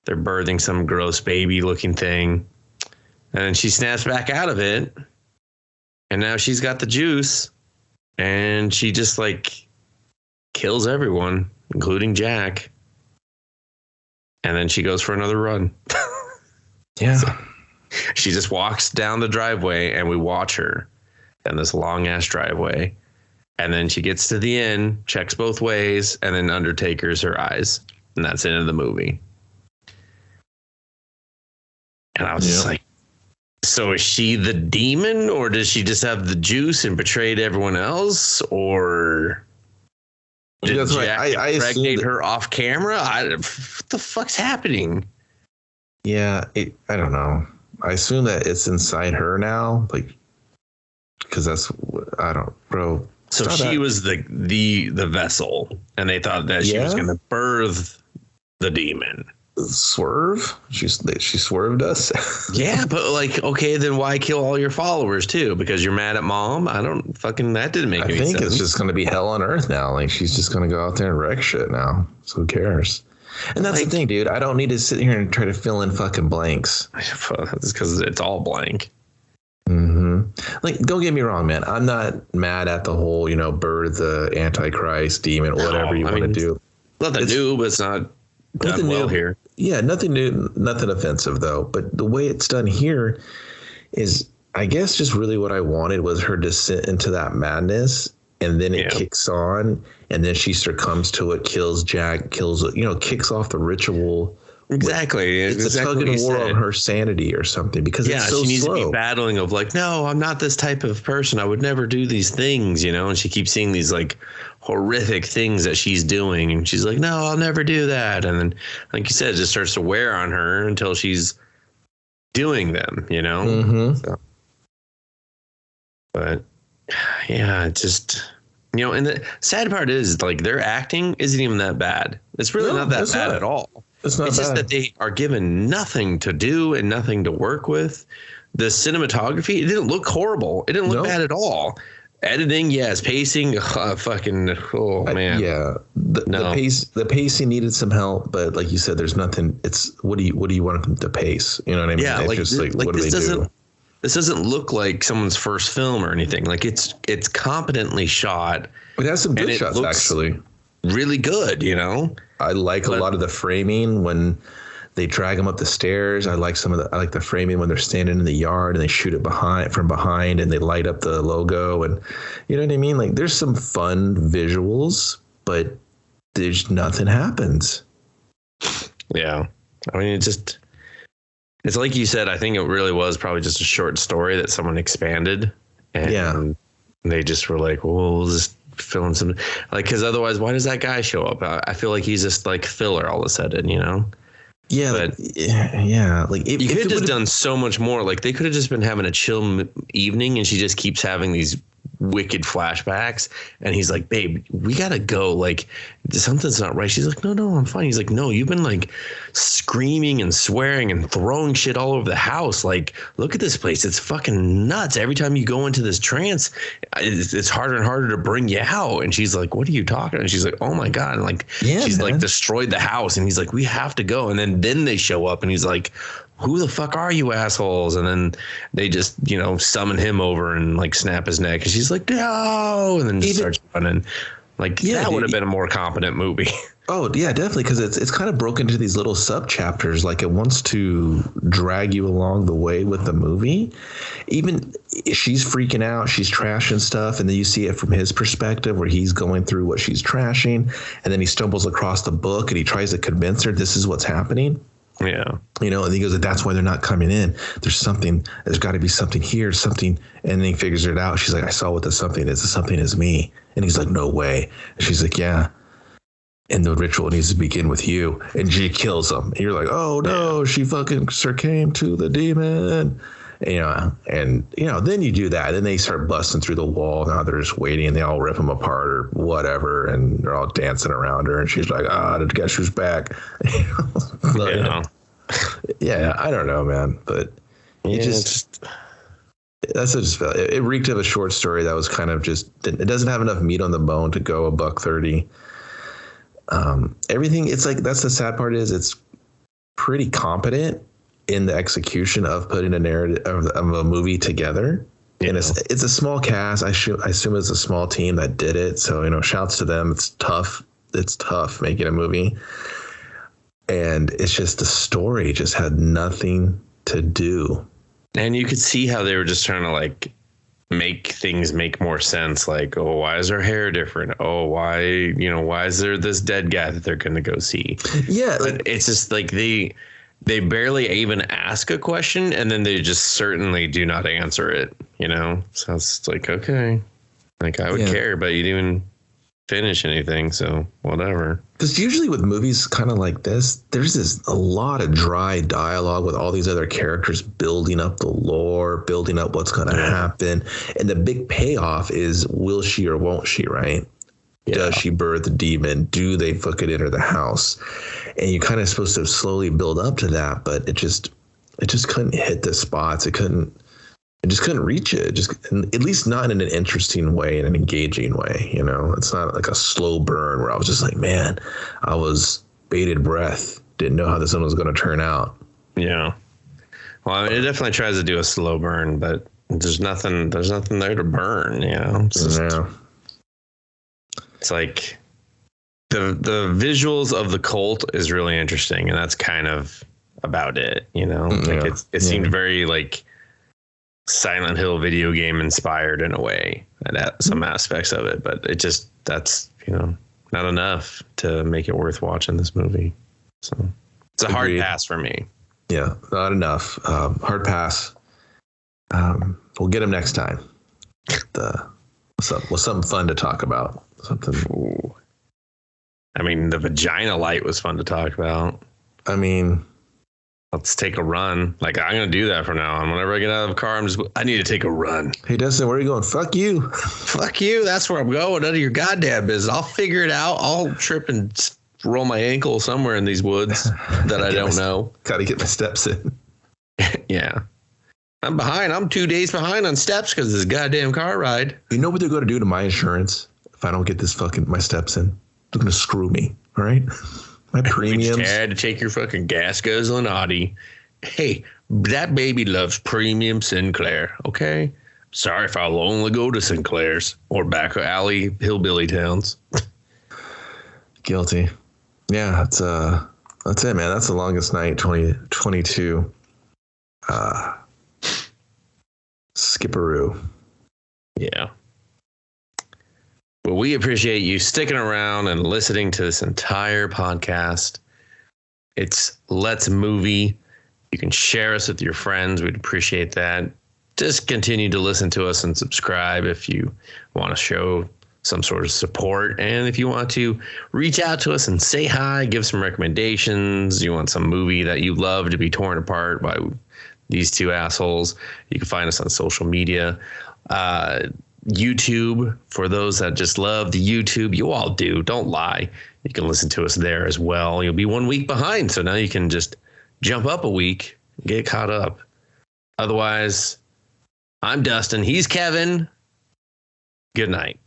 B: birthing some gross baby looking thing. And then she snaps back out of it, and now she's got the juice, and she just like kills everyone, including Jack. And then she goes for another run.
A: Yeah.
B: So she just walks down the driveway, and we watch her down this long ass driveway. And then she gets to the end, checks both ways, and then Undertaker's her eyes. And that's the end of the movie. And I was just like, so is she the demon, or does she just have the juice and betrayed everyone else? Or did Jack impregnate her off camera? What the fuck's happening?
A: Yeah, I don't know. I assume that it's inside her now, like, because that's, I don't, bro.
B: So she was the vessel, and they thought that she was going to birth the demon.
A: Swerve? She swerved us.
B: Yeah, but like, okay, then why kill all your followers too? Because you're mad at mom? That didn't make any sense. I think
A: it's just going to be hell on earth now. Like, she's just going to go out there and wreck shit now. So who cares? And that's the thing, dude. I don't need to sit here and try to fill in fucking blanks.
B: That's because it's all blank.
A: Mm-hmm. Like, don't get me wrong, man. I'm not mad at the whole, birth the Antichrist, demon, whatever you want to do.
B: Nothing new, but it's not done well here.
A: Yeah, nothing new, nothing offensive, though. But the way it's done here is, I guess, just really what I wanted was her descent into that madness. And then it kicks on, and then she succumbs to it, kills Jack, kicks off the ritual.
B: Exactly.
A: It's a tug and war on her sanity or something, because it's so
B: she needs
A: slow.
B: To be battling of like, no, I'm not this type of person. I would never do these things, and she keeps seeing these like horrific things that she's doing, and she's like, no, I'll never do that. And then, like you said, it just starts to wear on her until she's doing them,
A: Mm-hmm.
B: So, but yeah, it just, and the sad part is like their acting isn't even that bad. It's really not that bad at all. It's just that they are given nothing to do and nothing to work with. The cinematography, it didn't look horrible. It didn't look bad at all. Editing, yes. Pacing, man.
A: Yeah. The pacing needed some help, but like you said, there's nothing. It's what do you want them to pace? You know what I mean?
B: Yeah,
A: it's just like what do they do?
B: This doesn't look like someone's first film or anything. Like it's competently shot.
A: It has some good shots, actually.
B: Really good,
A: I like a lot of the framing when they drag them up the stairs. I like the framing when they're standing in the yard and they shoot it from behind and they light up the logo, and you know what I mean? Like, there's some fun visuals, but there's nothing happens.
B: Yeah. I mean, it's like you said, I think it really was probably just a short story that someone expanded, and they just were like, well, we'll just fill in some, like, because otherwise, why does that guy show up? I feel like he's just like filler all of a sudden, Yeah,
A: but like
B: you could have just done so much more. Like, they could have just been having a chill evening, and she just keeps having these wicked flashbacks, and he's like, babe, we gotta go, like, something's not right. She's like, no, I'm fine. He's like, no, you've been like screaming and swearing and throwing shit all over the house. Like, look at this place, it's fucking nuts. Every time you go into this trance, it's harder and harder to bring you out. And she's like, what are you talking? And she's like, oh my god. And like, she's like destroyed the house, and he's like, we have to go. And then they show up, and he's like, who the fuck are you assholes? And then they just, summon him over and like snap his neck. And she's like, no. And then just starts running. Like, that would have been a more competent movie.
A: Oh, yeah, definitely. Because it's kind of broken into these little sub chapters. Like, it wants to drag you along the way with the movie. Even she's freaking out. She's trashing stuff. And then you see it from his perspective where he's going through what she's trashing. And then he stumbles across the book and he tries to convince her this is what's happening.
B: Yeah.
A: And he goes, that's why they're not coming in. There's got to be something here, something. And then he figures it out. She's like, I saw what the something is. The something is me. And he's like, no way. And she's like, yeah. And the ritual needs to begin with you. And she kills him. And you're like, oh no, she fucking succumbed to the demon. and then you do that. Then they start busting through the wall. Now they're just waiting, and they all rip them apart or whatever, and they're all dancing around her, and she's like, guess who's back? Yeah, I don't know, man, but it that's what it just felt. It reeked of a short story that was kind of just, it doesn't have enough meat on the bone to go $130. Everything, it's like, that's the sad part, is it's pretty competent in the execution of putting a narrative of a movie together. Yeah. And it's a small cast. I assume it's a small team that did it. So, shouts to them. It's tough. It's tough making a movie. And it's just, the story just had nothing to do.
B: And you could see how they were just trying to like make things make more sense. Like, oh, why is her hair different? Oh, why is there this dead guy that they're going to go see? Yeah. But it's just like they barely even ask a question, and then they just certainly do not answer it, So it's like, okay, like I would care, but you didn't even finish anything, so whatever.
A: Because usually with movies kind of like this, there's a lot of dry dialogue with all these other characters building up the lore, building up what's going to happen. And the big payoff is, will she or won't she, right? Yeah. Does she birth the demon? Do they fucking enter the house? And you're kind of supposed to slowly build up to that, but it just couldn't hit the spots. It just couldn't reach it. Just, at least not in an interesting way, in an engaging way. It's not like a slow burn where I was just like, man, I was bated breath. Didn't know how this one was going to turn out. Yeah.
B: Well, I mean, it definitely tries to do a slow burn, but there's nothing there to burn. It's like the visuals of the cult is really interesting, and that's kind of about it. Like it seemed very like Silent Hill video game inspired in a way, at some aspects of it, but that's not enough to make it worth watching this movie. So it's a hard pass for me.
A: Yeah, not enough. Hard pass. We'll get him next time. What's something fun to talk about? Something.
B: Ooh. I mean, the vagina light was fun to talk about.
A: I mean,
B: let's take a run. Like, I'm going to do that from now on. Whenever I get out of the car, I need to take a run.
A: Hey, Dustin, where are you going? Fuck you.
B: Fuck you. That's where I'm going. None of your goddamn business. I'll figure it out. I'll trip and roll my ankle somewhere in these woods that I don't know.
A: Got to get my steps in.
B: Yeah. I'm behind. I'm 2 days behind on steps because of this goddamn car ride.
A: You know what they're going to do to my insurance if I don't get my steps in? They're going to screw me. All right. My premiums.
B: I had to take your fucking gas guzzling Audi. Hey, that baby loves premium Sinclair. Okay. Sorry if I'll only go to Sinclair's or back alley hillbilly towns.
A: Guilty. Yeah, that's it, man. That's the longest night, 2022. Skipperoo.
B: Yeah. Well, we appreciate you sticking around and listening to this entire podcast. It's Let's Movie. You can share us with your friends. We'd appreciate that. Just continue to listen to us and subscribe if you want to show some sort of support. And if you want to reach out to us and say hi, give some recommendations, you want some movie that you love to be torn apart by these two assholes, you can find us on social media. YouTube, for those that just love the YouTube, you all do. Don't lie. You can listen to us there as well. You'll be 1 week behind, so now you can just jump up a week, get caught up. Otherwise, I'm Dustin. He's Kevin. Good night.